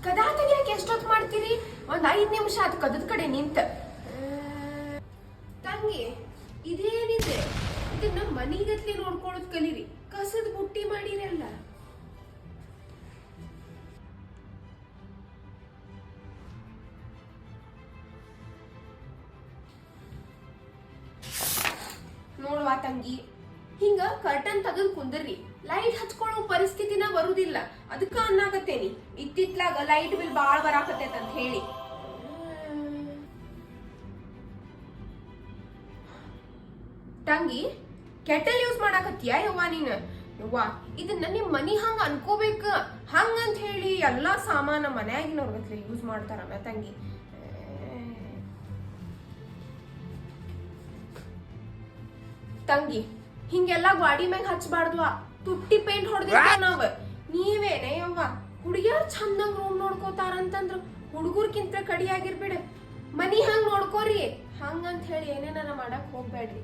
ಕದಾ ತೆಗಿಯಕ್ಕೆ ಎಷ್ಟೊತ್ತು ಮಾಡ್ತೀರಿ? ಒಂದ್ 5 ನಿಮಿಷ ಆತ್ ಕದದ ಕಡೆ ನಿಂತ. ತಂಗಿ ಇದೇನಿದೆ? ಇದನ್ನ ಮನಿಗತ್ಲೆ ನೋಡ್ಕೊಳ್ಳೋದ್ ಕಲೀರಿ. ಕಸದ ಬುಟ್ಟಿ ಮಾಡಿರಲ್ಲ. ನೋಡ್ವಾ ತಂಗಿ, ಹಿಂಗ ಕರ್ಟನ್ ತೆಗೆದು ಕುಂದ್ರಿ, ಲೈಟ್ ಹಚ್ಕೊಳ್ಳೋ ಪರಿಸ್ಥಿತಿನ ಬರುದಿಲ್ಲ. ಅದಕ್ಕ ಅನ್ನಾಕತ್ತೇನಿ ಇತ್ತಿತ್ಲಾಗ ಲೈಟ್ ಬಿಲ್ ಬಾಳ್ ಬರಾಕತ್ತೈತ ಅಂತ ಹೇಳಿ. ತಂಗಿ ಕೆಟಲ್ ಯೂಸ್ ಮಾಡಾಕತ್ತೀಯ ಯವ್ವ ನೀನ್? ಯವ್ವ ಇದನ್ನ ನಿಮ್ ಮನಿ ಹಂಗ ಅನ್ಕೋಬೇಕ. ಹಂಗಂತ ಹೇಳಿ ಎಲ್ಲಾ ಸಾಮಾನ ಮನ್ಯಾಗಿನವ್ರಗತ್ಲೆ ಯೂಸ್ ಮಾಡ್ತಾರಲ್ಲ ತಂಗಿ. ತಂಗಿ ಹಿಂಗೆಲ್ಲಾ ಗಾಡಿ ಮ್ಯಾಗ ಹಚ್ಚಬಾರ್ದು. ತುಟ್ಟಿ ಪೇಂಟ್ ಹೊಡೆದಿರ್ತಾವ ನಾವ್. ನೀವೇನೆ ಯವ್ವ ಹುಡುಗಿಯರ್ ಚಂದಂಗ್ ರೂಮ್ ನೋಡ್ಕೋತಾರಂತಂದ್ರ ಹುಡುಗರ್ಕಿಂತ ಕಡಿಯಾಗಿರ್ಬೇಡ. ಮನಿ ಹಂಗ್ ನೋಡ್ಕೋರಿ. ಹಂಗಂತ ಹೇಳಿ ಏನೇನಾರ ಮಾಡಕ್ ಹೋಗ್ಬೇಡ್ರಿ.